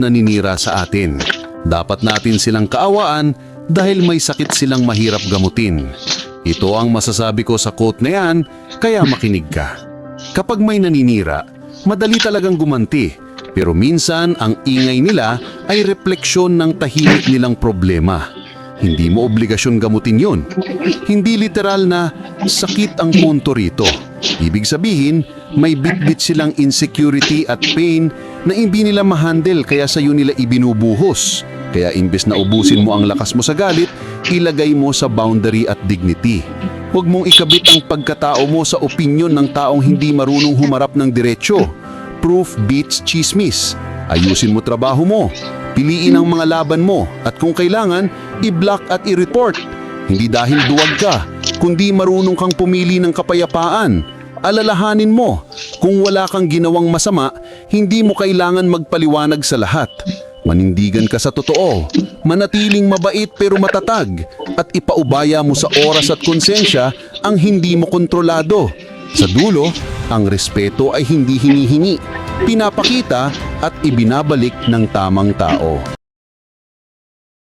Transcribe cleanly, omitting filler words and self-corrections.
naninira sa atin. Dapat natin silang kaawaan dahil may sakit silang mahirap gamutin. Ito ang masasabi ko sa quote na yan, kaya makinig ka. Kapag may naninira, madali talagang gumanti. Pero minsan ang ingay nila ay refleksyon ng tahimik nilang problema. Hindi mo obligasyon gamutin yun. Hindi literal na sakit ang punto rito. Ibig sabihin, may bitbit silang insecurity at pain na hindi nila ma-handle kaya sa'yo nila ibinubuhos. Kaya imbes na ubusin mo ang lakas mo sa galit, ilagay mo sa boundary at dignity. Huwag mong ikabit ang pagkatao mo sa opinyon ng taong hindi marunong humarap ng diretsyo. Proof beats chismis. Ayusin mo trabaho mo. Piliin ang mga laban mo at kung kailangan, i-block at i-report. Hindi dahil duwag ka, kundi marunong kang pumili ng kapayapaan. Alalahanin mo, kung wala kang ginawang masama, hindi mo kailangan magpaliwanag sa lahat. Manindigan ka sa totoo, manatiling mabait pero matatag, at ipaubaya mo sa oras at konsensya ang hindi mo kontrolado. Sa dulo, ang respeto ay hindi hinihingi, pinapakita at ibinabalik ng tamang tao.